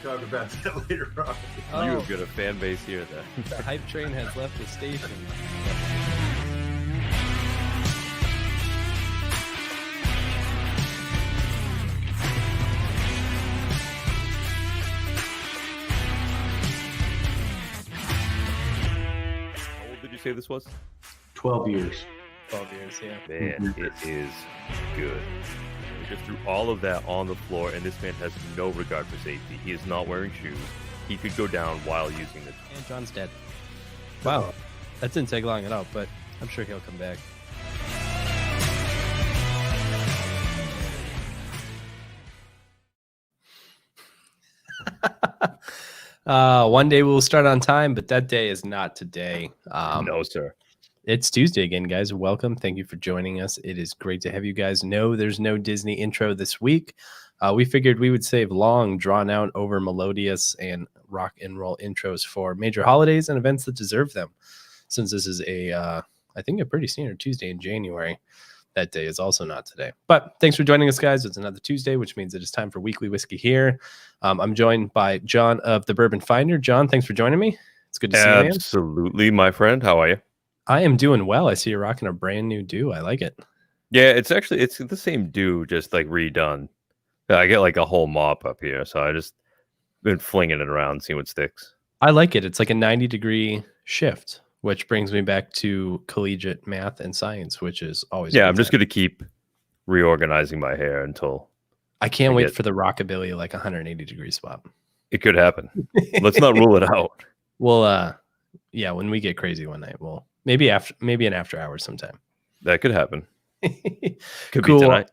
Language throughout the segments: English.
talk about that later on. Oh. You have got a fan base here, then. The hype train has left the station. How old did you say this was? 12 years. 12 years, yeah. Man, it is good. We just threw all of that on the floor, and this man has no regard for safety. He is not wearing shoes. He could go down while using it. And John's dead. Wow. That didn't take long at all, but I'm sure he'll come back. One day we'll start on time, but that day is not today. No, sir. It's Tuesday again, guys. Welcome. Thank you for joining us. It is great to have you guys. No, there's no Disney intro this week. We figured we would save long, drawn-out, over melodious, and rock and roll intros for major holidays and events that deserve them. Since this is I think a pretty standard Tuesday in January. That day is also not today. But thanks for joining us, guys. It's another Tuesday, which means it is time for Weekly Whiskey here. I'm joined by John of the Bourbon Finder. John, thanks for joining me. It's good to see you, man. Absolutely, my friend. How are you? I am doing well. I see you're rocking a brand new do. I like it. Yeah, it's the same do, just like redone. I get like a whole mop up here, so I just been flinging it around, seeing what sticks. I like it. It's like a 90-degree shift, which brings me back to collegiate math and science, which is always I'm just going to keep reorganizing my hair until I can't wait for the rockabilly like 180-degree spot. It could happen. Let's not rule it out. Well, yeah, when we get crazy one night, we'll maybe an after hours sometime. That could happen. Could Cool. be tonight.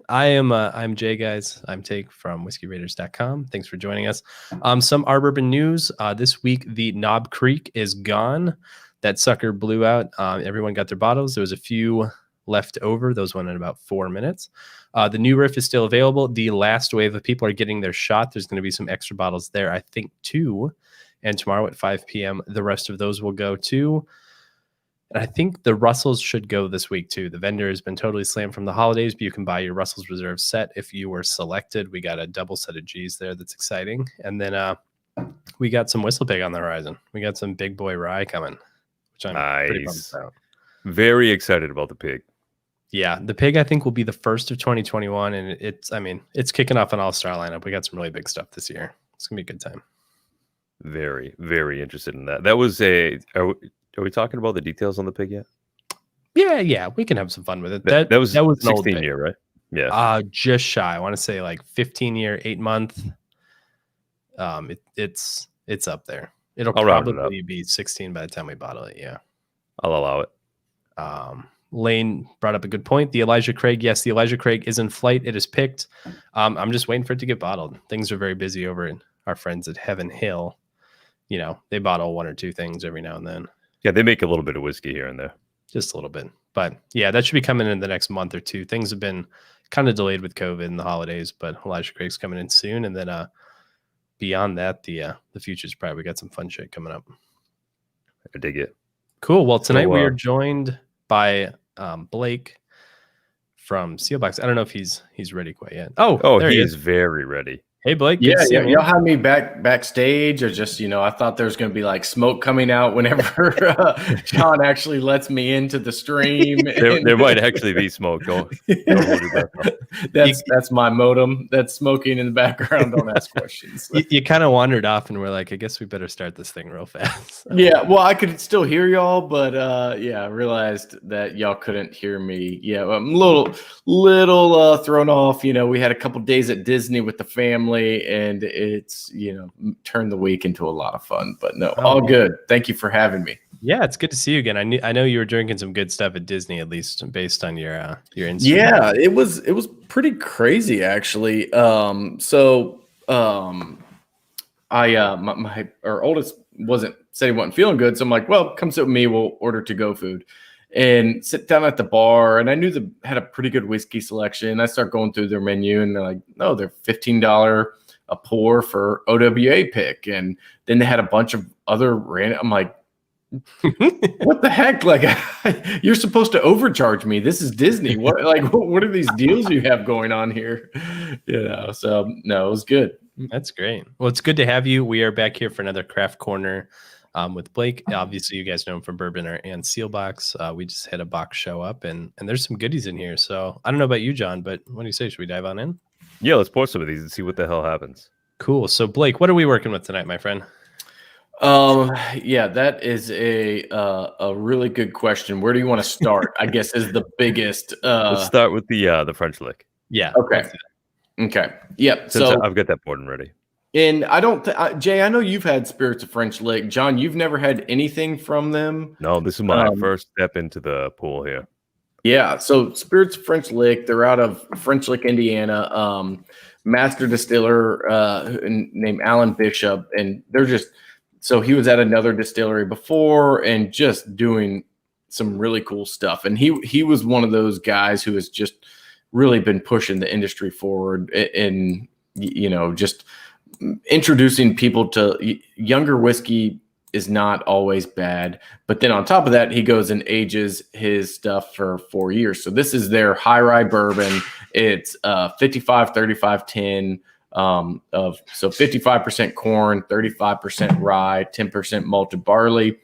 I'm Jay, guys. I'm Take from whiskeyraiders.com. Thanks for joining us. Some Aburban news. This week, the Knob Creek is gone. That sucker blew out. Everyone got their bottles. There was a few left over. Those went in about 4 minutes. The new riff is still available. The last wave of people are getting their shot. There's going to be some extra bottles there. I think 2. And tomorrow at 5 p.m., the rest of those will go too. And I think the Russells should go this week too. The vendor has been totally slammed from the holidays, but you can buy your Russell's Reserve set if you were selected. We got a double set of G's there. That's exciting. And then we got some Whistlepig on the horizon. We got some big boy rye coming, which I'm pretty pumped about. Very excited about the pig. Yeah, the pig I think will be the first of 2021, and it's kicking off an all-star lineup. We got some really big stuff this year. It's gonna be a good time. Very, very interested in that. That was Are we talking about the details on the pig yet? Yeah, we can have some fun with it. That was 16 year, right? Yeah. Just shy. I want to say like 15 year, 8 month. It's up there. I'll probably be 16 by the time we bottle it. Yeah, I'll allow it. Lane brought up a good point. The Elijah Craig, yes, the Elijah Craig is in flight. It is picked. I'm just waiting for it to get bottled. Things are very busy over at our friends at Heaven Hill. You know, they bottle 1 or 2 things every now and then. Yeah, they make a little bit of whiskey here and there. Just a little bit. But yeah, that should be coming in the next month or 2. Things have been kind of delayed with COVID and the holidays, but Elijah Craig's coming in soon. And then beyond that, the future's probably we got some fun shit coming up. I dig it. Cool. Well, tonight we are joined by Blake from Seelbachs. I don't know if he's ready quite yet. Oh, he is very ready. Hey, Blake. Yeah. Y'all have me backstage, or just, I thought there was going to be like smoke coming out whenever John actually lets me into the stream. There might actually be smoke. Don't hold your breath. That's my modem. That's smoking in the background. Don't ask questions. You kind of wandered off, and we're like, I guess we better start this thing real fast. Yeah. Well, I could still hear y'all, but I realized that y'all couldn't hear me. Yeah, I'm a little thrown off. We had a couple days at Disney with the family. And it's turned the week into a lot of fun, but no, all good. Thank you for having me. Yeah, it's good to see you again. I know you were drinking some good stuff at Disney, at least based on your Instagram. Yeah, it was pretty crazy actually. Our oldest said he wasn't feeling good, so I'm like, well, come sit with me. We'll order to-go food and sit down at the bar. And I knew they had a pretty good whiskey selection. I start going through their menu, and they're like, no, they're $15 a pour for OWA pick. And then they had a bunch of other random. I'm like, what the heck? Like, you're supposed to overcharge me. This is Disney. What are these deals you have going on here? So no, it was good. That's great. Well, it's good to have you. We are back here for another craft corner with Blake. Obviously, you guys know him from Bourbonr and Seelbachs. We just had a box show up, and there's some goodies in here. So I don't know about you, John, but what do you say? Should we dive on in? Yeah, let's pour some of these and see what the hell happens. Cool. So Blake, what are we working with tonight, my friend? Yeah, that is a really good question. Where do you want to start? I guess is the biggest. Let's start with the French lick. Yeah. Okay. Okay. Yep. Since So I've got that board and ready. and I don't, Jay. I know you've had Spirits of French Lick. John, you've never had anything from them. No, this is my first step into the pool here. Yeah. So Spirits of French Lick. They're out of French Lick, Indiana. Master distiller named Alan Bishop, and they're just. So he was at another distillery before and just doing some really cool stuff. And he was one of those guys who has just really been pushing the industry forward and, just introducing people to younger whiskey is not always bad. But then on top of that, he goes and ages his stuff for 4 years. So this is their high rye bourbon. It's 55, 35, 10. So 55% corn, 35% rye, 10% malted barley.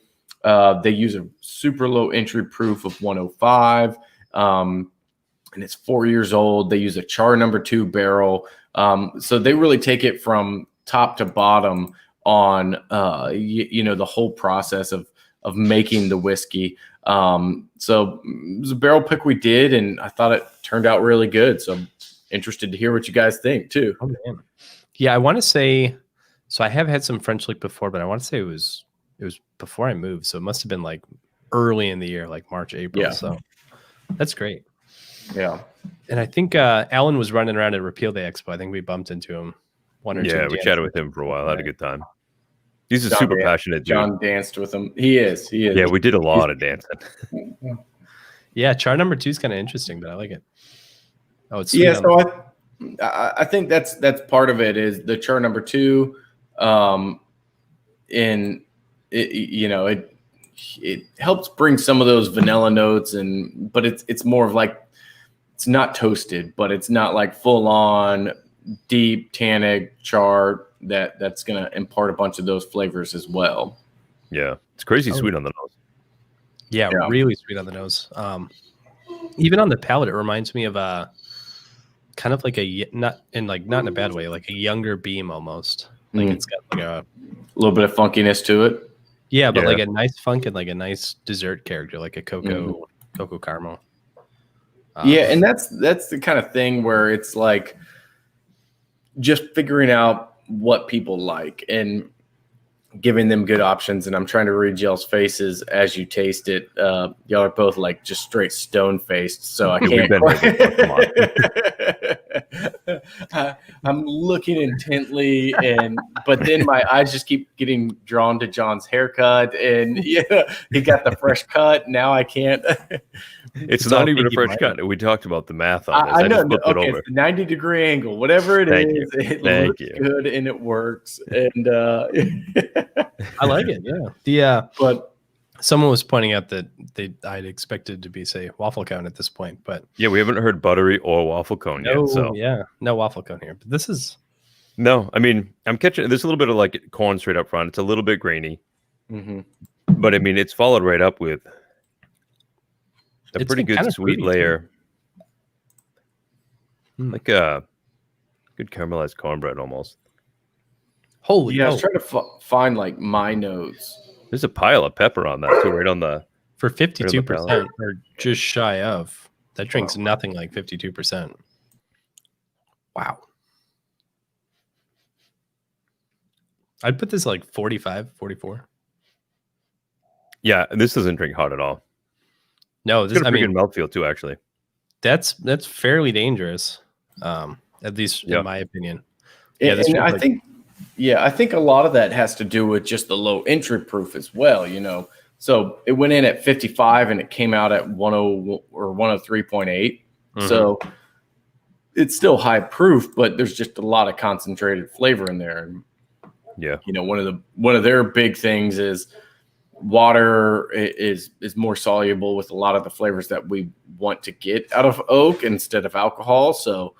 They use a super low entry proof of 105, and it's 4 years old. They use a char number 2 barrel. So they really take it from top to bottom on, the whole process of making the whiskey. So it was a barrel pick we did, and I thought it turned out really good. So I'm interested to hear what you guys think too. Oh, man. Yeah, I want to say, so I have had some French Lick before, but I want to say it was before I moved. So it must have been like early in the year, like March, April. Yeah. So that's great. Yeah. And I think Alan was running around at Repeal Day Expo. I think we bumped into him one or two. Yeah, we chatted with him for a while. Had a good time. He's a super passionate dude. John danced with him. He is. Yeah, we did a lot of dancing. Yeah, char number 2 is kind of interesting, but I like it. Oh, it's so I think that's part of it is the char number 2, and it helps bring some of those vanilla notes but it's more of like it's not toasted, but it's not like full on deep tannic char that's gonna impart a bunch of those flavors as well. Yeah, it's crazy sweet on the nose. Yeah, really sweet on the nose. Even on the palate, it reminds me of kind of like not in a bad way, like a younger Beam almost. Like it's got like a little bit of funkiness to it. Yeah, but like a nice funk and like a nice dessert character, like a cocoa caramel. And that's the kind of thing where it's like just figuring out what people like and giving them good options. And I'm trying to read y'all's faces as you taste it. Y'all are both like just straight stone faced, so I can't. I'm looking intently, but then my eyes just keep getting drawn to John's haircut, and he got the fresh cut. Now I can't. It's not even a fresh cut. We talked about the math on this. I know. Okay, it's a 90-degree angle, whatever it is. It looks good and it works. And I like it. Yeah. But someone was pointing out that I'd expected to be, say, Waffle Cone at this point, but yeah, we haven't heard buttery or Waffle Cone yet. So no Waffle Cone here. But this is I mean, I'm catching. There's a little bit of like corn straight up front. It's a little bit grainy, but I mean, it's followed right up with a pretty good sweet layer, like a good caramelized cornbread almost. Holy! Yeah, I was trying to find like my notes. There's a pile of pepper on that too, right on the for 52% or just shy of. That drink's nothing like 52%. Wow. I'd put this like 45, 44. Yeah, this doesn't drink hot at all. No, this, I mean, mouthfeel too. Actually, that's fairly dangerous, at least in my opinion. Yeah, and I think a lot of that has to do with just the low entry proof as well. So it went in at 55 and it came out at 10 or 103.8. So it's still high proof, but there's just a lot of concentrated flavor in there. And, one of their big things is water is more soluble with a lot of the flavors that we want to get out of oak instead of alcohol. So,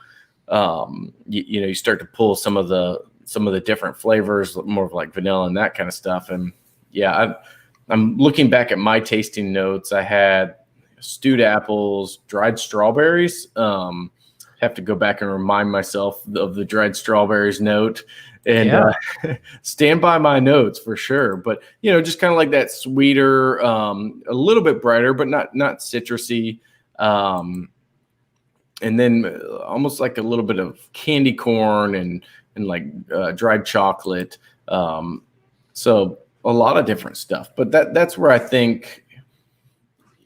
you start to pull some of the some of the different flavors, more of like vanilla and that kind of stuff. And yeah, I'm looking back at my tasting notes. I had stewed apples, dried strawberries. Have to go back and remind myself of the dried strawberries note, and stand by my notes for sure. But just kind of like that sweeter, a little bit brighter, but not citrusy. And then almost like a little bit of candy corn and like dried chocolate. So a lot of different stuff. But that's where I think,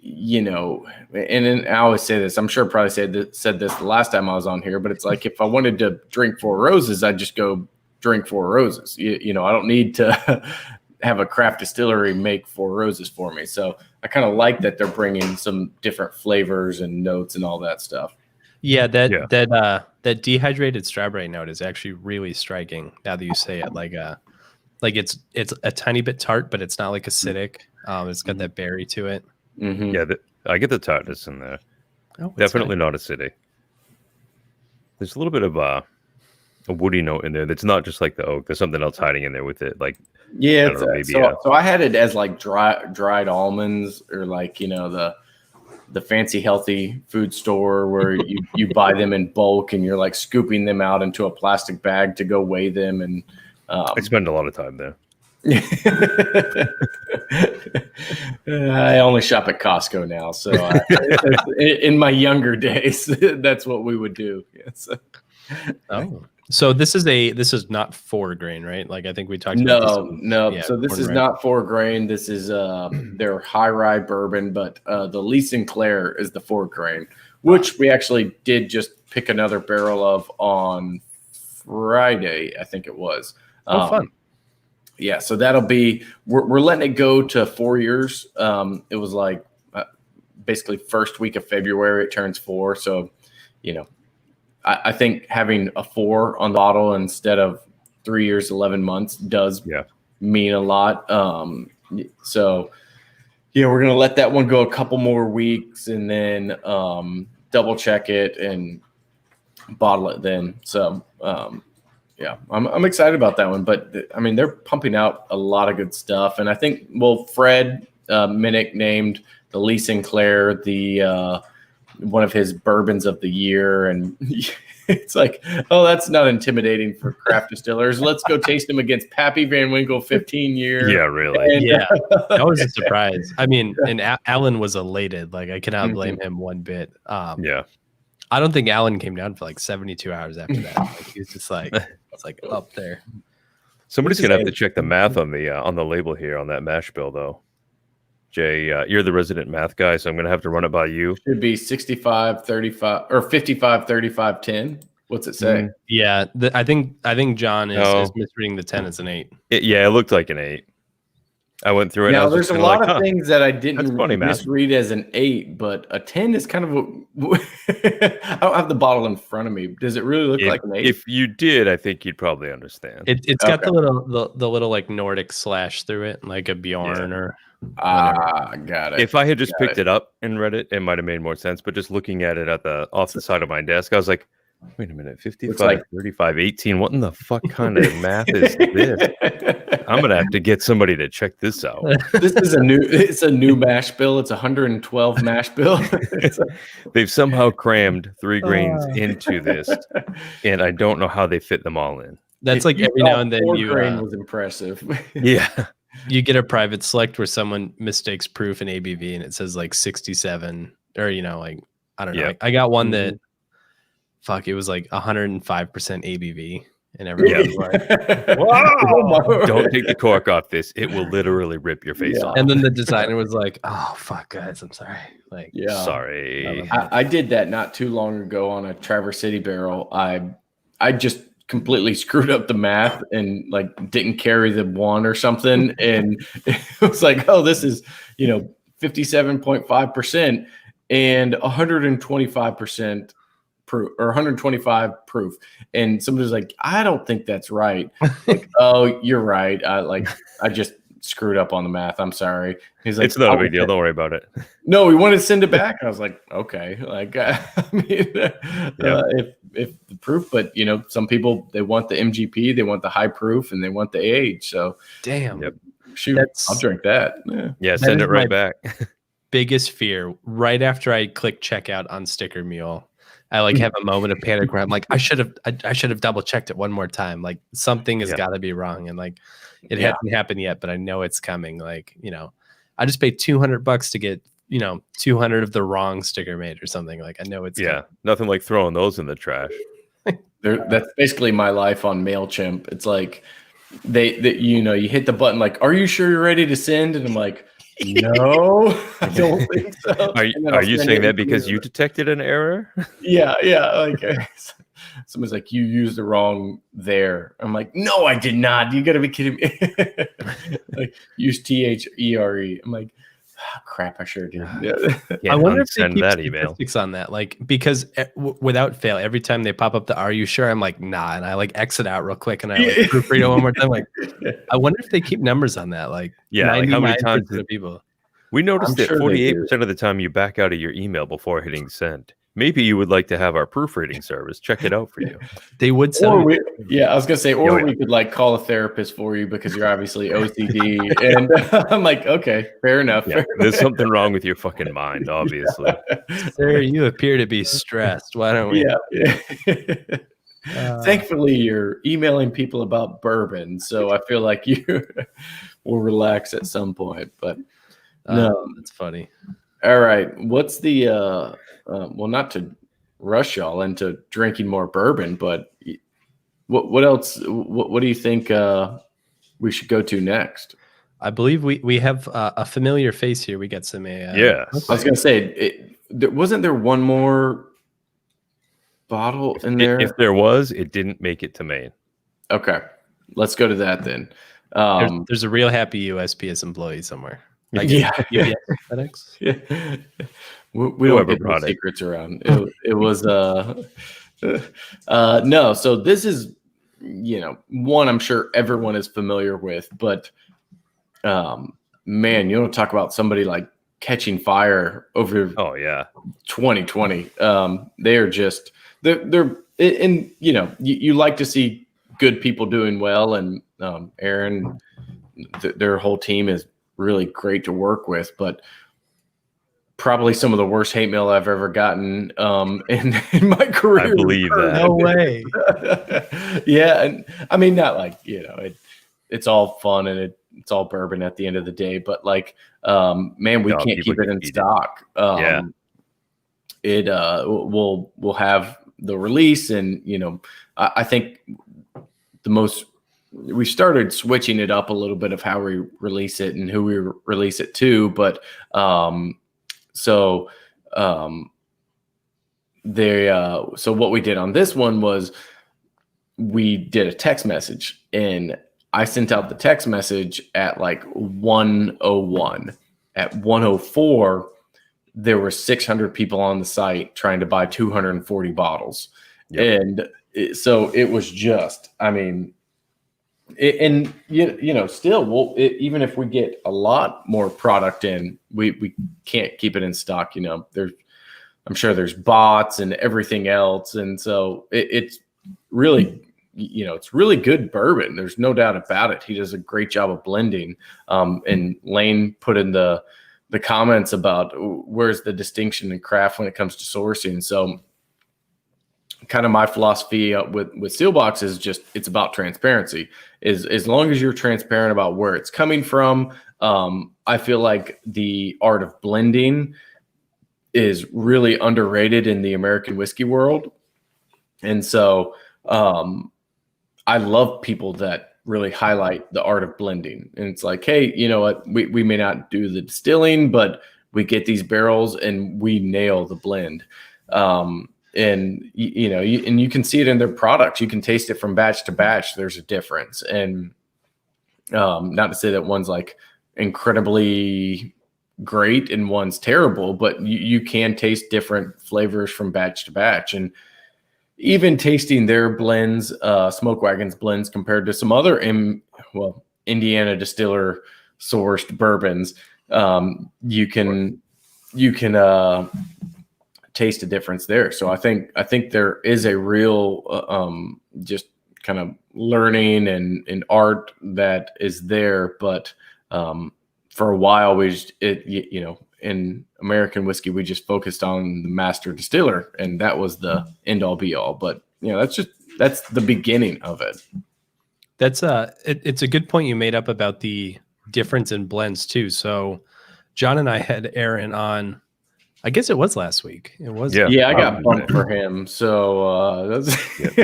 and then I always say this, I'm sure I probably said this the last time I was on here, but it's like if I wanted to drink Four Roses, I'd just go drink Four Roses. I don't need to have a craft distillery make Four Roses for me. So I kind of like that they're bringing some different flavors and notes and all that stuff. Yeah, that dehydrated strawberry note is actually really striking now that you say it. Like it's a tiny bit tart, but it's not like acidic. It's got that berry to it. Mm-hmm. Yeah, I get the tartness in there. Oh, definitely not acidic. There's a little bit of a woody note in there. That's not just like the oak. There's something else hiding in there with it. Like so I had it as like dried almonds, or like the fancy healthy food store where you buy them in bulk and you're like scooping them out into a plastic bag to go weigh them. And I spend a lot of time there. I only shop at Costco now, so in my younger days, that's what we would do. Yes. So this is not 4 grain, right? Like I think we talked about No. So this is not 4 grain. This is their high rye bourbon, but the Sinclair is the 4 grain, which we actually did just pick another barrel of on Friday, I think it was. Fun. Yeah, so that'll be we're letting it go to 4 years. It was like basically first week of February it turns 4. So, I think having a 4 on the bottle instead of 3 years, 11 months does mean a lot. So we're gonna let that one go a couple more weeks and then double check it and bottle it then. So I'm excited about that one, but I mean, they're pumping out a lot of good stuff. And I think, Fred Minnick named the Sinclair the one of his bourbons of the year. And it's like, oh, that's not intimidating for craft distillers. Let's go taste them against Pappy Van Winkle 15 year. Yeah, really. And, that was a surprise. I mean, and Alan was elated. Like I cannot blame him one bit. I don't think Alan came down for like 72 hours after that. Like, he was just like, it's like up there. Somebody's gonna have to check the math on the label here on that mash bill, though. Jay, you're the resident math guy, so I'm gonna have to run it by you. Should be 65, 35, or 55, 35, 10. What's it say? Yeah, I think John is misreading the 10 as an 8. It looked like an 8. I went through it. Now, there's a lot of things that I didn't misread as an 8, but a 10 is kind of I don't have the bottle in front of me. Does it really look like an 8? If you did, I think you'd probably understand. It's got the little like Nordic slash through it, like a Bjorn or. Got it. If I had just picked it up and read it might have made more sense. But just looking at it off the side of my desk, I was like, wait a minute, 55, 35, 18. What in the fuck kind of math is this? I'm gonna have to get somebody to check this out. This is it's a new mash bill. It's 112 mash bill. They've somehow crammed 3 grains into this, and I don't know how they fit them all in. That's like every now and then 4 grain was impressive. Yeah. You get a private select where someone mistakes proof and ABV and it says like 67 or like I don't know. Yeah. I got one that it was like 105% ABV and everyone was like, wow, don't take the cork off this. It will literally rip your face off. And then the designer was like, oh fuck guys, I'm sorry. Like sorry. I did that not too long ago on a Traverse City barrel. I just completely screwed up the math and like didn't carry the 1 or something. And it was like, oh, this is, 57.5% and 125% proof or 125 proof. And somebody's like, I don't think that's right. Like, oh, you're right. I just screwed up on the math. I'm sorry. He's like, it's not a big deal. Don't worry about it. No, we wanted to send it back. I was like, okay. Like, I mean, if the proof, but some people, they want the MGP, they want the high proof, and they want the age. So damn, shoot, I'll drink that. Yeah, send it right back. Biggest fear right after I click checkout on Sticker Mule, I like have a moment of panic where I'm like, I should have double checked it one more time. Like something has got to be wrong, and like it hasn't happened yet, but I know it's coming. Like I just paid $200 to get 200 of the wrong sticker made or something. Like I know it's coming. Nothing like throwing those in the trash. That's basically my life on Mailchimp. It's like you hit the button like, are you sure you're ready to send? And I'm like, no, I don't think so. Are you saying that because you detected an error? Yeah. Like someone's like, you used the wrong there. I'm like, no, I did not. You got to be kidding me. Like use THERE. I'm like, oh, crap, I sure did. I wonder if they keep statistics on that, like because without fail, every time they pop up the "Are you sure?" I'm like, nah, and I like exit out real quick and I like proofread it one more time. Like, I wonder if they keep numbers on that. Like, like how many times people? We noticed that 48% of the time you back out of your email before hitting send. Maybe you would like to have our proofreading service check it out for you. They would send I was gonna say, we could like call a therapist for you because you're obviously OCD. And I'm like, okay, fair enough. Yeah, there's something wrong with your fucking mind, obviously. Sir, you appear to be stressed. Why don't we? Thankfully, you're emailing people about bourbon, so I feel like you will relax at some point. But no, that's funny. All right, what's the well, not to rush y'all into drinking more bourbon, but what else? What do you think we should go to next? I believe we have a familiar face here. We got some. I was gonna say, wasn't there one more bottle in there? If there was, it didn't make it to Maine. Okay, let's go to that then. There's a real happy USPS employee somewhere. Like FedEx. Yeah. We don't get no secrets around. It was no. So this is one I'm sure everyone is familiar with, but man, you don't talk about somebody like catching fire over 2020. They are just they're and you like to see good people doing well, and Aaron, their whole team is really great to work with, but probably some of the worst hate mail I've ever gotten in my career. I believe that. No way. Yeah, and I mean, not like it's all fun and it's all bourbon at the end of the day, but like man, we can't keep it in stock. We'll have the release, and I think we started switching it up a little bit of how we release it and who we release it to, but so what we did on this one was we did a text message, and I sent out the text message at like 1:01. At 1:04, there were 600 people on the site trying to buy 240 bottles. Yep. And so it was just, I mean, still, even if we get a lot more product in, we can't keep it in stock. I'm sure there's bots and everything else, and so it's really, it's really good bourbon. There's no doubt about it. He does a great job of blending. And Lane put in the comments about where's the distinction in craft when it comes to sourcing. So kind of my philosophy with Seelbachs is just, it's about transparency. As long as you're transparent about where it's coming from, I feel like the art of blending is really underrated in the American whiskey world. And so I love people that really highlight the art of blending. And it's like, hey, you know what, we may not do the distilling, but we get these barrels and we nail the blend. And you can see it in their products. You can taste it from batch to batch. There's a difference. And not to say that one's like incredibly great and one's terrible, but you can taste different flavors from batch to batch. And even tasting their blends, Smoke Wagon's blends compared to some other Indiana distiller sourced bourbons, you can taste a difference there. So I think there is a real just kind of learning and art that is there, but for a while in American whiskey we just focused on the master distiller, and that was the end all be all. But that's the beginning of it. That's it's a good point you made up about the difference in blends too. So John and I had Aaron on, I guess it was last week. It was. Yeah, I got bumped for him. So that's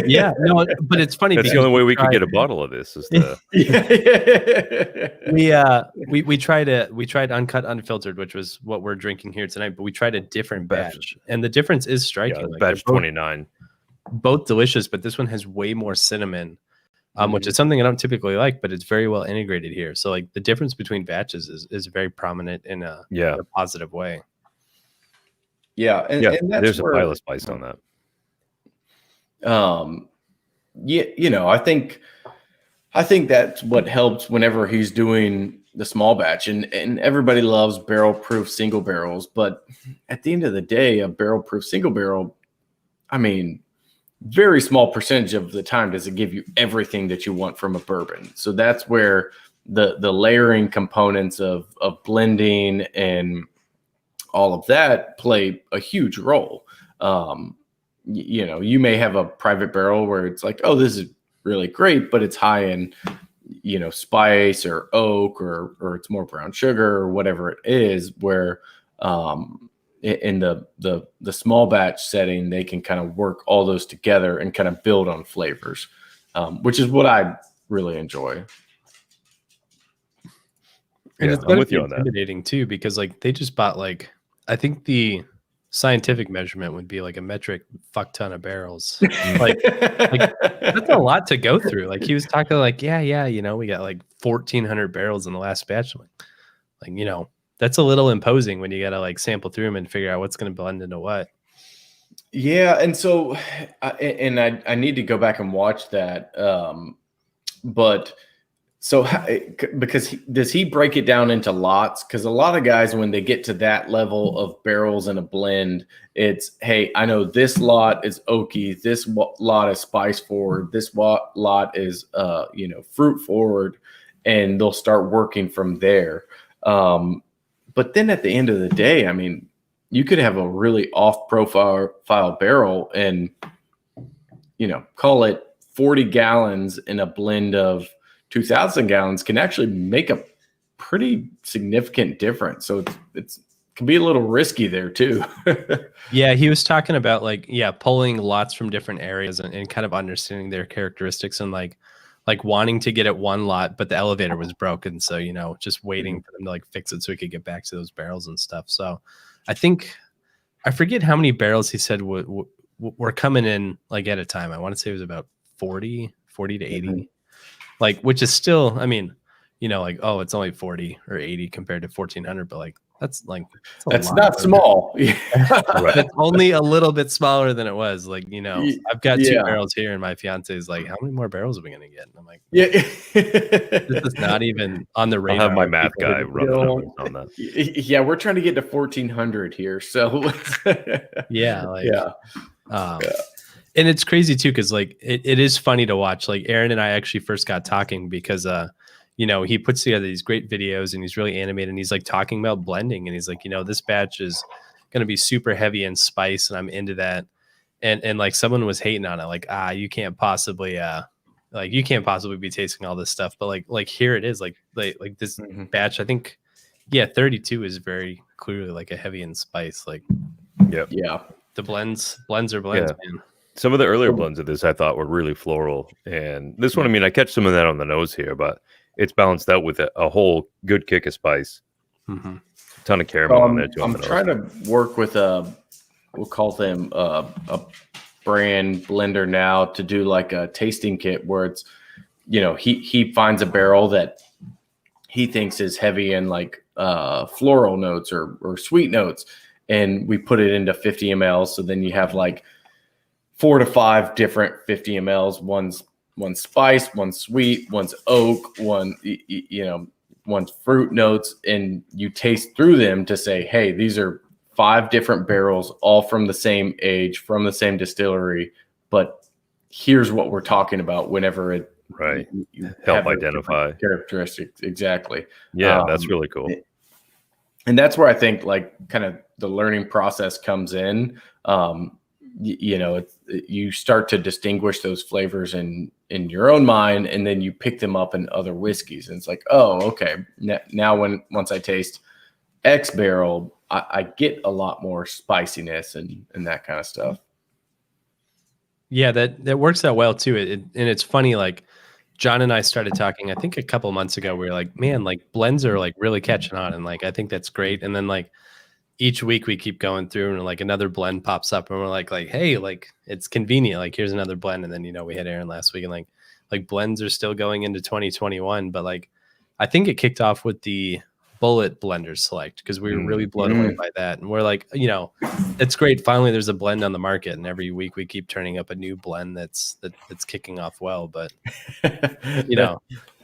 yeah, no, but it's funny. That's the only way we could get a bottle of this is the we tried uncut unfiltered, which was what we're drinking here tonight, but we tried a different batch, and the difference is striking. Yeah, batch 29. Both delicious, but this one has way more cinnamon, which is something I don't typically like, but it's very well integrated here. So like the difference between batches is very prominent in a positive way. Yeah, and that's there's a pile of spice on that. I think that's what helps whenever he's doing the small batch, and everybody loves barrel proof single barrels, but at the end of the day, a barrel proof single barrel, I mean, very small percentage of the time does it give you everything that you want from a bourbon. So that's where the layering components of blending and all of that play a huge role. You may have a private barrel where it's like, oh, this is really great, but it's high in, spice or oak or it's more brown sugar or whatever it is, where in the small batch setting, they can kind of work all those together and kind of build on flavors, which is what I really enjoy. And it's with you intimidating too, because like they just bought I think the scientific measurement would be like a metric fuck ton of barrels. like that's a lot to go through. Like he was talking we got like 1,400 barrels in the last batch. That's a little imposing when you got to like sample through them and figure out what's going to blend into what. Yeah. And so, I need to go back and watch that. Because does he break it down into lots? Because a lot of guys, when they get to that level of barrels in a blend, it's, hey, I know this lot is oaky, this lot is spice forward, this lot is fruit forward, and they'll start working from there. But then at the end of the day, I mean, you could have a really off-profile barrel and call it 40 gallons in a blend of 2,000 gallons can actually make a pretty significant difference. So it's can be a little risky there too. Yeah, he was talking about pulling lots from different areas and kind of understanding their characteristics and like wanting to get at one lot, but the elevator was broken. So, just waiting for them to fix it so we could get back to those barrels and stuff. So I forget how many barrels he said were coming in at a time. I want to say it was about 40 to 80. Which is still, I mean, it's only 40 or 80 compared to 1,400, but that's not small. It's only a little bit smaller than it was. I've got 2 barrels here, and my fiance is like, how many more barrels are we going to get? And I'm like, this is not even on the radar. I'll have my math guy run on that. Yeah, we're trying to get to 1,400 here. So, And it's crazy too, because it is funny to watch. Aaron and I actually first got talking because he puts together these great videos and he's really animated and he's talking about blending and he's like, this batch is going to be super heavy in spice and I'm into that. And someone was hating on it, you can't possibly be tasting all this stuff. But here it is, this batch, I think, 32 is very clearly a heavy in spice. The blends are blends, man. Some of the earlier blends of this I thought were really floral, and this one, I mean, I catch some of that on the nose here, but it's balanced out with a whole good kick of spice. A ton of caramel on there too. I'm trying to work with we'll call them a brand blender now to do a tasting kit where it's, he finds a barrel that he thinks is heavy in floral notes or sweet notes, and we put it into 50 ml. So then you have 4 to 5 different 50 mLs. One's spice, one's sweet, one's oak, one's fruit notes, and you taste through them to say, hey, these are 5 different barrels, all from the same age, from the same distillery, but here's what we're talking about whenever it you help identify characteristics. Exactly. Yeah, that's really cool. And that's where I think like kind of the learning process comes in. You start to distinguish those flavors in your own mind, and then you pick them up in other whiskeys. And it's like, oh, okay. Now once I taste X barrel, I get a lot more spiciness and that kind of stuff. Yeah, that works out well too. And it's funny, like John and I started talking, I think a couple months ago, we were like, man, like blends are like really catching on. And like, I think that's great. And then like each week we keep going through and like another blend pops up and we're like, hey, like it's convenient. Like here's another blend. And then, we had Aaron last week and like blends are still going into 2021. But like, I think it kicked off with the Bullet blenders select because we were really blown away by that. And we're like, it's great. Finally, there's a blend on the market. And every week we keep turning up a new blend that's kicking off well. But,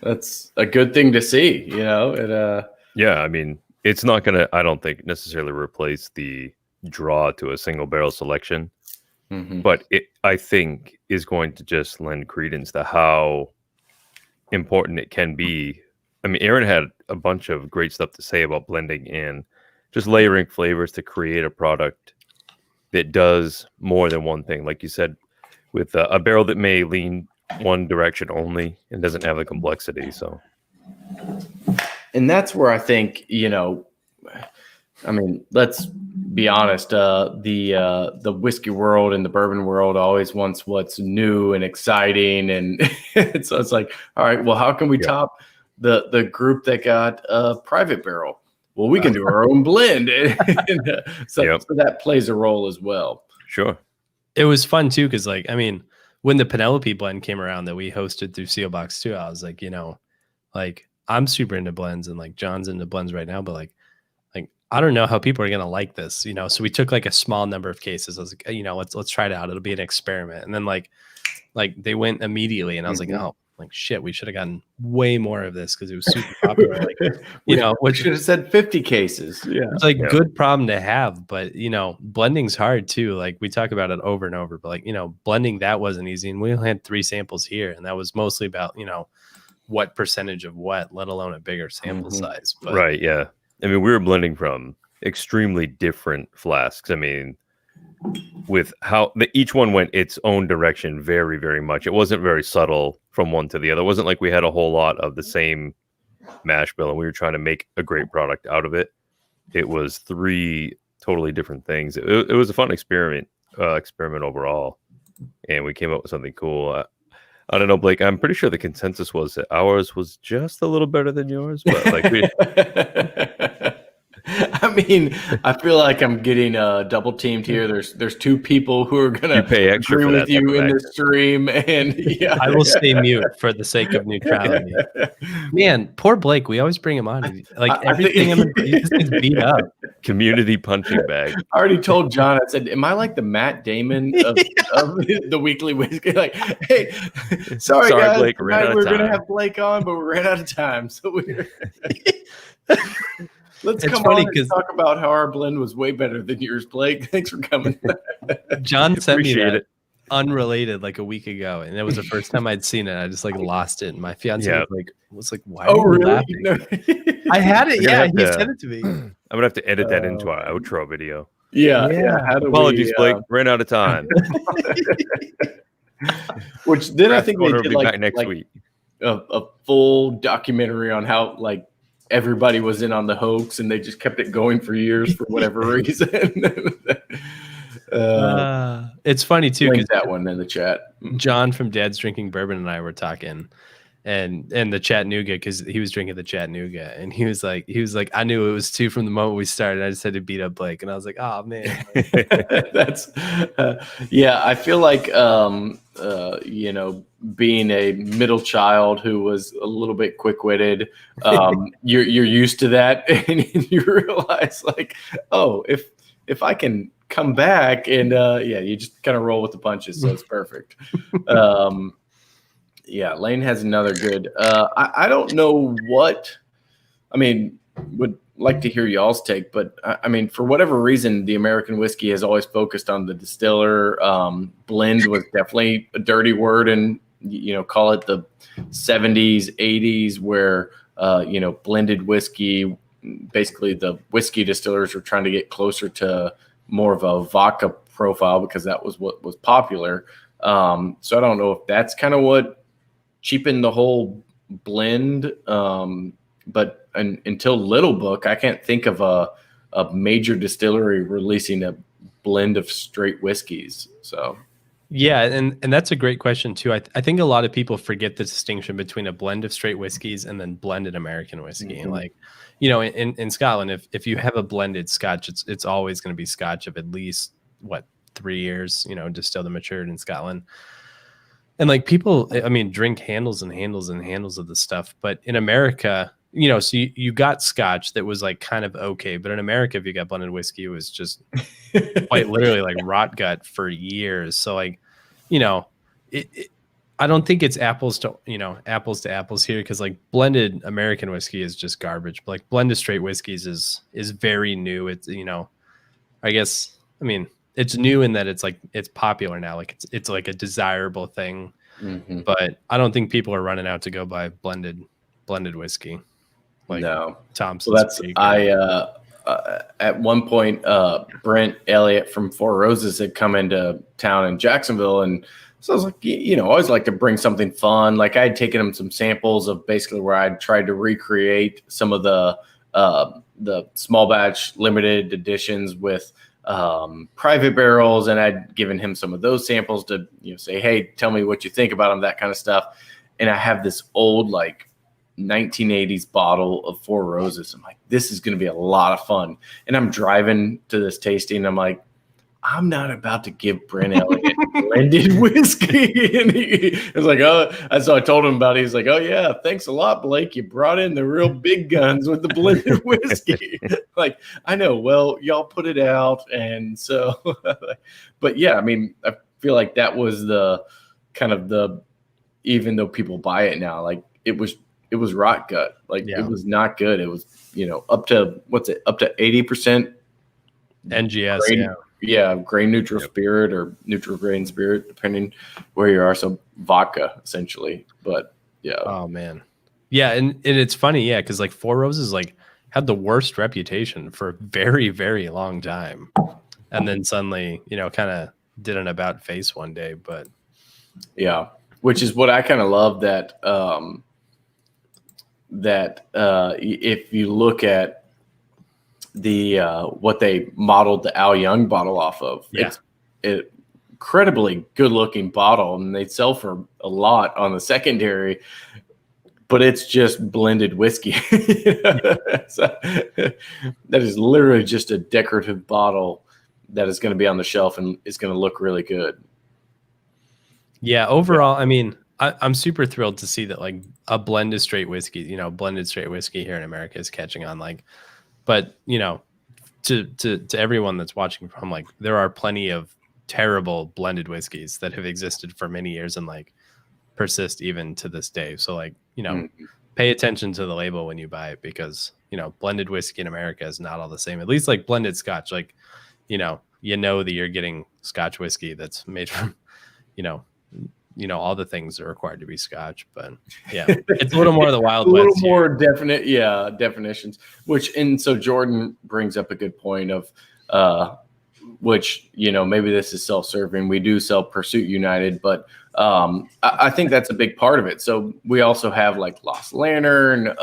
that's a good thing to see, Yeah, I mean, it's not going to, I don't think, necessarily replace the draw to a single barrel selection, but it, I think, is going to just lend credence to how important it can be. I mean, Aaron had a bunch of great stuff to say about blending and just layering flavors to create a product that does more than one thing. Like you said, with a barrel that may lean one direction only and doesn't have the complexity. So. And that's where I think, I mean, let's be honest. The whiskey world and the bourbon world always wants what's new and exciting. And so it's like, all right, well, how can we top the group that got a private barrel? Well, we can do our own blend. So that plays a role as well. Sure. It was fun too. Cause like, I mean, when the Penelope blend came around that we hosted through Seelbachs too, I was like, like I'm super into blends and like John's into blends right now, but like, I don't know how people are going to like this, so we took like a small number of cases. I was like, let's try it out. It'll be an experiment. And then like they went immediately and I was like, oh, like shit, we should have gotten way more of this because it was super popular. Like, we should have said 50 cases. Yeah. It's like good problem to have, but blending's hard too. Like we talk about it over and over, but like, blending that wasn't easy. And we only had 3 samples here. And that was mostly about, what percentage of what, let alone a bigger sample size. But, right. Yeah. I mean, we were blending from extremely different flasks. I mean, with how each one went its own direction very, very much. It wasn't very subtle from one to the other. It wasn't like we had a whole lot of the same mash bill and we were trying to make a great product out of it. It was 3 totally different things. It was a fun experiment overall. And we came up with something cool. I don't know, Blake. I'm pretty sure the consensus was that ours was just a little better than yours, but like I mean, I feel like I'm getting double teamed here. There's 2 people who are gonna pay extra agree with you in the stream, and I will stay mute for the sake of neutrality. Man, poor Blake. We always bring him on. Like everything this thing's beat up. Community punching bag. I already told John. I said, "Am I like the Matt Damon of the weekly whiskey?" Like, hey, sorry guys, Blake, we're gonna have Blake on, but we ran out of time, so we're. Let's come on and talk about how our blend was way better than yours, Blake. Thanks for coming. John sent me that unrelated like a week ago, and it was the first time I'd seen it. I just like lost it, and my fiance was like, "Why are you really? laughing?" No. I had it. Yeah, he sent it to me. I'm gonna have to edit that into our outro video. Yeah. Apologies, Blake. Ran out of time. Which then I think they did back next week. A full documentary on how like everybody was in on the hoax and they just kept it going for years for whatever reason. It's funny too because that one in the chat. John from Dad's Drinking Bourbon and I were talking and the Chattanooga because he was drinking the Chattanooga and he was like I knew it was 2 from the moment we started. I just had to beat up Blake and I was like, oh man. That's I feel like being a middle child who was a little bit quick-witted, you're used to that and you realize like, oh, if I can come back and you just kind of roll with the punches, so it's perfect. Lane has another good. I don't know what. I mean, would like to hear y'all's take, but I mean, for whatever reason, the American whiskey has always focused on the distiller. Blend was definitely a dirty word, and call it the 70s, 80s, where blended whiskey. Basically, the whiskey distillers were trying to get closer to more of a vodka profile because that was what was popular. So I don't know if that's kind of what cheapened the whole blend. But until Little Book, I can't think of a major distillery releasing a blend of straight whiskeys. So, yeah, and that's a great question too. I think a lot of people forget the distinction between a blend of straight whiskeys and then blended American whiskey. Mm-hmm. Like, in Scotland, if you have a blended Scotch, it's always going to be Scotch of at least 3 years, distilled and matured in Scotland. And like people, I mean, drink handles and handles and handles of the stuff, but in America, so you got Scotch that was like kind of okay, but in America, if you got blended whiskey, it was just quite literally like rot gut for years. So like, I don't think it's apples to apples here, because like blended American whiskey is just garbage. But like blended straight whiskeys is very new. It's I guess, I mean, it's new in that it's popular now. Like it's like a desirable thing, but I don't think people are running out to go buy blended whiskey. Like no, Thompson. So that's at one point, Brent Elliott from Four Roses had come into town in Jacksonville, and so I was like, I always like to bring something fun. Like I had taken him some samples of basically where I tried to recreate some of the small batch limited editions with private barrels, and I'd given him some of those samples to say, hey, tell me what you think about them, that kind of stuff. And I have this old 1980s bottle of Four Roses. I'm like, this is going to be a lot of fun. And I'm driving to this tasting, and I'm like, I'm not about to give Brent Elliott blended whiskey. And he was like, oh, so I told him about it. He's like, oh yeah, thanks a lot, Blake. You brought in the real big guns with the blended whiskey. Like, I know, well, y'all put it out. And so, but yeah, I mean, I feel like that was the kind of even though people buy it now, like it was rot gut. Like It was not good. It was, up to 80% NGS. Grain, grain neutral spirit or neutral grain spirit, depending where you are. So vodka essentially, but yeah. Oh man. Yeah. And it's funny. Yeah. Cause like Four Roses had the worst reputation for a very, very long time. And then suddenly, kind of did an about face one day, but yeah, which is what I kind of love that, if you look at the what they modeled the Al Young bottle off of, it's an incredibly good looking bottle, and they sell for a lot on the secondary, but it's just blended whiskey. So, that is literally just a decorative bottle that is going to be on the shelf and is going to look really good. Yeah, overall, I mean, I'm super thrilled to see that a blended straight whiskey, blended straight whiskey here in America is catching on. But to everyone that's watching from there are plenty of terrible blended whiskeys that have existed for many years and persist even to this day. So pay attention to the label when you buy it, because blended whiskey in America is not all the same. At least blended Scotch, that you're getting Scotch whiskey that's made from all the things that are required to be Scotch. But yeah, it's a little more of the Wild West. A little more definite, definitions. So Jordan brings up a good point of which, maybe this is self-serving. We do sell Pursuit United, but I think that's a big part of it. So we also have Lost Lantern.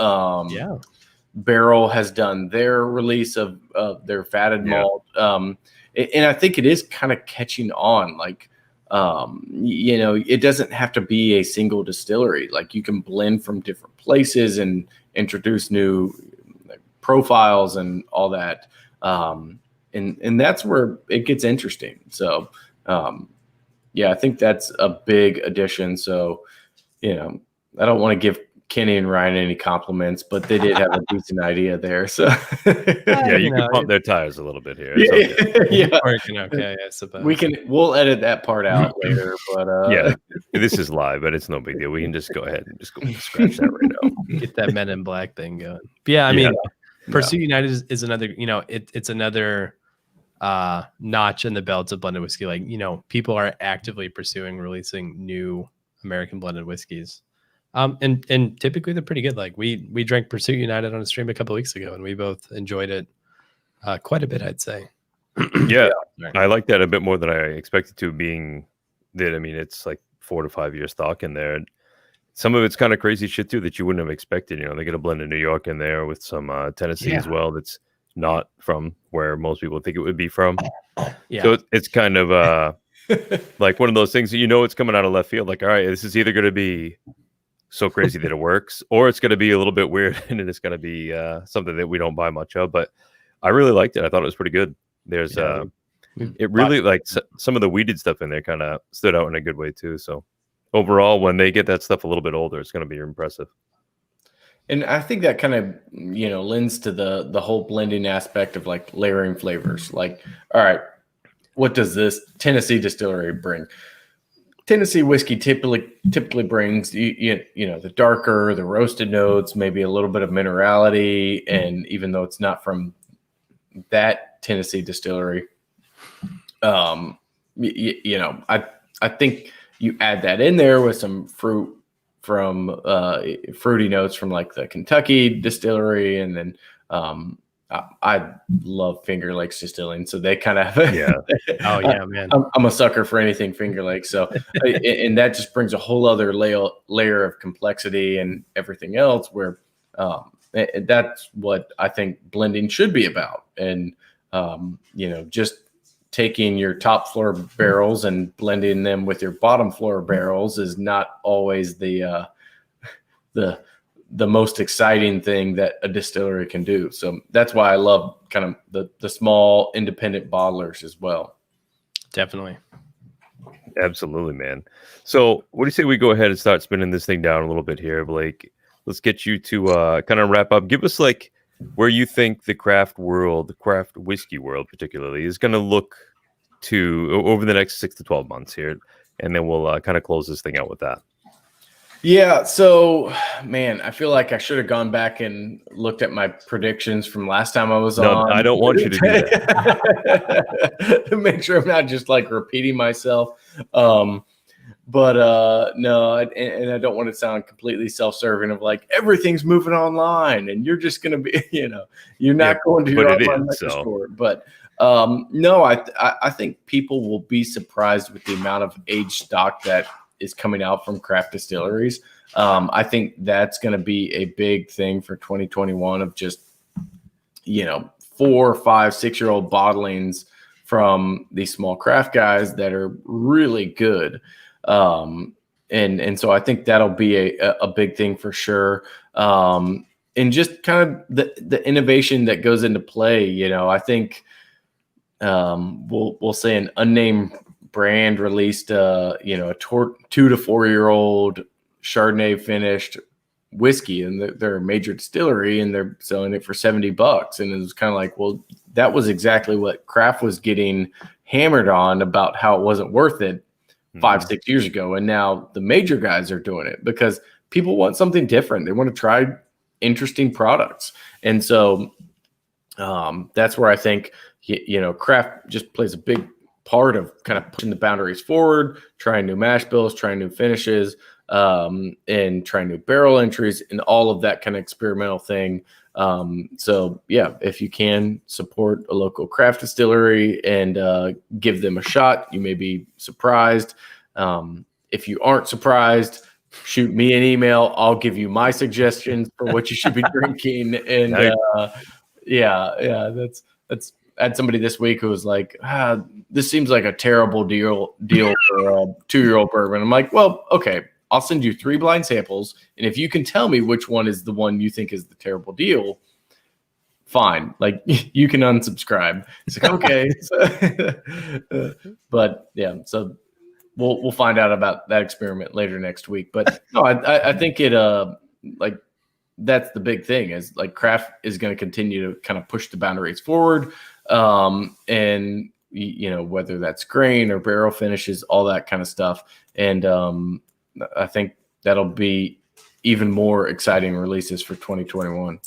Barrel has done their release of their fatted malt. And I think it is kind of catching on. It doesn't have to be a single distillery. You can blend from different places and introduce new profiles and all that. And that's where it gets interesting. So, I think that's a big addition. So, I don't want to give Kenny and Ryan any compliments, but they did have a decent idea there. So you can pump their tires a little bit here. Working okay, I suppose. We'll edit that part out later, but this is live, but it's no big deal. We can just go ahead and just go scratch that right now. Get that Men in Black thing going. But I mean, Pursuit United is another, it's another notch in the belt of blended whiskey. Like, people are actively pursuing releasing new American blended whiskeys. And typically they're pretty good. Like we drank Pursuit United on a stream a couple of weeks ago, and we both enjoyed it quite a bit, I'd say. Yeah, I like that a bit more than I expected to, being that, I mean, it's like 4 to 5 year stock in there. Some of it's kind of crazy shit too that you wouldn't have expected. They get a blend of New York in there with some Tennessee as well. That's not from where most people think it would be from. Yeah. So it's kind of like one of those things that it's coming out of left field. Like, all right, this is either going to be so crazy that it works, or it's going to be a little bit weird and it's going to be something that we don't buy much of. But I really liked it. I thought it was pretty good. There's it really, like, some of the weeded stuff in there kind of stood out in a good way too. So overall, when they get that stuff a little bit older, it's going to be impressive. And I think that kind of, lends to the whole blending aspect of like layering flavors. Like, all right, what does this Tennessee distillery bring? Tennessee whiskey typically brings the darker, the roasted notes, maybe a little bit of minerality, and even though it's not from that Tennessee distillery, I think you add that in there with some fruit from fruity notes from like the Kentucky distillery, and then I love Finger Lakes distilling, so they kind of oh yeah, man, I'm a sucker for anything Finger Lakes, so and that just brings a whole other layer of complexity and everything else, where that's what I think blending should be about. And just taking your top floor barrels and blending them with your bottom floor barrels is not always the most exciting thing that a distillery can do. So that's why I love kind of the small independent bottlers as well. Definitely. Absolutely, man. So what do you say we go ahead and start spinning this thing down a little bit here, Blake? Let's get you to kind of wrap up. Give us like where you think the craft world, the craft whiskey world particularly, is going to look to over the next 6 to 12 months here. And then we'll kind of close this thing out with that. Yeah. So, man, I feel like I should have gone back and looked at my predictions from last time I was on. I don't want you to do that. To make sure I'm not just like repeating myself. But no, and I don't want to sound completely self-serving of like everything's moving online and you're just going to be, you're not going to your online liquor store. But no, I think people will be surprised with the amount of aged stock that is coming out from craft distilleries. I think that's going to be a big thing for 2021 of just, 4, 5, 6-year-old bottlings from these small craft guys that are really good. And so I think that'll be a big thing for sure. And just kind of the innovation that goes into play, I think we'll say an unnamed brand released a 2 to 4 year old Chardonnay finished whiskey, and they're a major distillery and they're selling it for $70. And it was kind of like, well, that was exactly what craft was getting hammered on about how it wasn't worth it 5-6 years ago. And now the major guys are doing it because people want something different. They want to try interesting products. And so that's where I think, craft just plays a big part of kind of pushing the boundaries forward, trying new mash bills, trying new finishes, and trying new barrel entries and all of that kind of experimental thing. So yeah, if you can support a local craft distillery and give them a shot, you may be surprised. If you aren't surprised, shoot me an email. I'll give you my suggestions for what you should be drinking. And that's I had somebody this week who was like, this seems like a terrible deal for a 2-year-old bourbon. I'm like, well, okay, I'll send you 3 blind samples. And if you can tell me which one is the one you think is the terrible deal, fine. Like, you can unsubscribe. It's like, okay. But yeah, so we'll find out about that experiment later next week. But no, I think it, like, that's the big thing is like craft is going to continue to kind of push the boundaries forward. And whether that's grain or barrel finishes, all that kind of stuff. And I think that'll be even more exciting releases for 2021.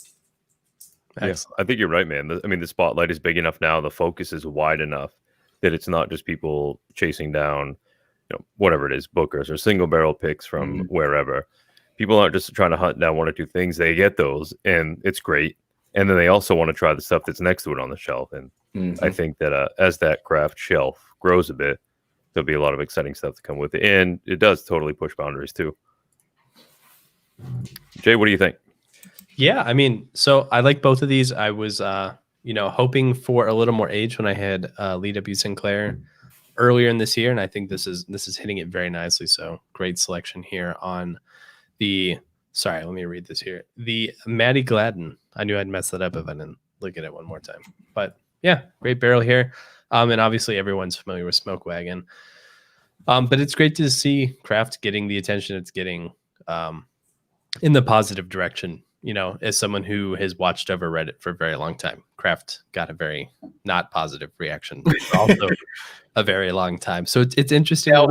Excellent. I think you're right, man. I mean, the spotlight is big enough now. The focus is wide enough that it's not just people chasing down, whatever it is, bookers or single barrel picks from wherever. People aren't just trying to hunt down one or two things. They get those, and it's great. And then they also want to try the stuff that's next to it on the shelf. And I think that as that craft shelf grows a bit, there'll be a lot of exciting stuff to come with it. And it does totally push boundaries too. Jay, what do you think? Yeah, I mean, so I like both of these. I was, hoping for a little more age when I had Lee W. Sinclair earlier in this year, and I think this is hitting it very nicely. So great selection here on the. Sorry, let me read this here. The Maddie Gladden. I knew I'd mess that up if I didn't look at it one more time. But yeah, great barrel here. And obviously everyone's familiar with Smoke Wagon. But it's great to see craft getting the attention it's getting in the positive direction. As someone who has watched over Reddit for a very long time, craft got a very not positive reaction for also a very long time. So it's interesting. Yeah,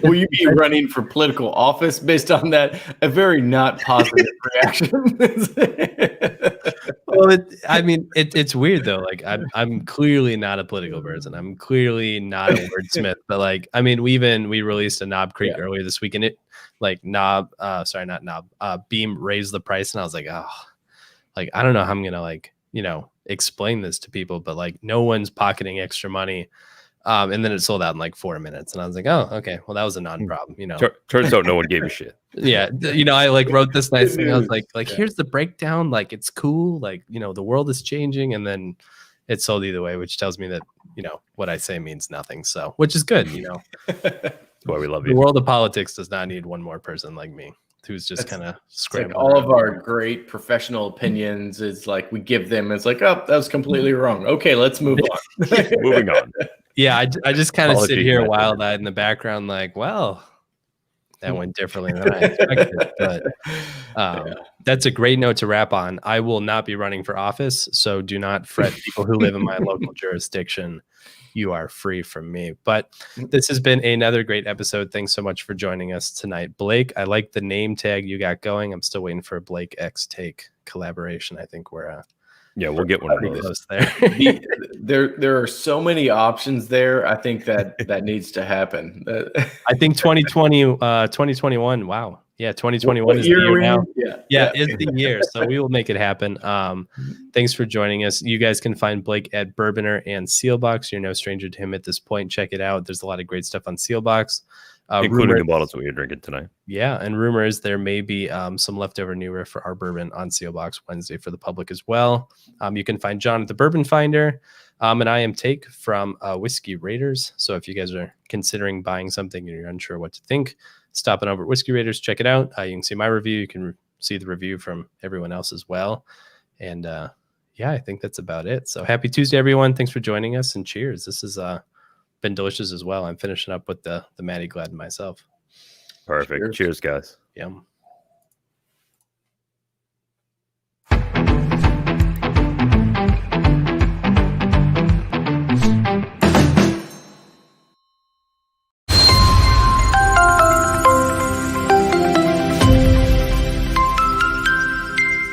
will you be running for political office based on that? A very not positive reaction. Well, it's weird though. Like I'm clearly not a political person. I'm clearly not a wordsmith. But we released a Knob Creek earlier this week, and it Beam raised the price, and I was like, I don't know how I'm gonna explain this to people, but no one's pocketing extra money. And then it sold out in 4 minutes, and I was like, oh, okay, well that was a non-problem. Turns out no one gave a shit. Yeah, I wrote this nice thing. I was like here's the breakdown. It's cool. The world is changing, and then it sold either way, which tells me that what I say means nothing. So, which is good. That's why we love you. The world of politics does not need one more person like me who's just kind of scrambling. All of our great professional opinions is we give them. It's oh, that was completely wrong. Okay, let's move on. Moving on. Yeah, I just kind of sit here wild-eyed in the background, well, that went differently than I expected. But that's a great note to wrap on. I will not be running for office, so do not fret, people who live in my local jurisdiction. You are free from me. But this has been another great episode. Thanks so much for joining us tonight. Blake, I like the name tag you got going. I'm still waiting for a Blake X Take collaboration. I think we'll get one of those there. There are so many options there. I think that needs to happen. I think 2021. Wow. Yeah, 2021 is the year now. Yeah, is the year. So we will make it happen. Thanks for joining us. You guys can find Blake at Bourbonr and Seelbachs. You're no stranger to him at this point. Check it out. There's a lot of great stuff on Seelbachs. Including the bottles that we are drinking tonight. Yeah, and rumor is there may be some leftover newer for our bourbon on Seelbachs Wednesday for the public as well. You can find John at the Bourbon Finder, and I am Take from Whiskey Raiders. So if you guys are considering buying something and you're unsure what to think, stopping over at Whiskey Raiders, check it out. You can see my review. You can see the review from everyone else as well. And I think that's about it. So happy Tuesday, everyone. Thanks for joining us, and cheers. This has been delicious as well. I'm finishing up with the Maddie Gladden myself. Perfect. Cheers guys. Yum.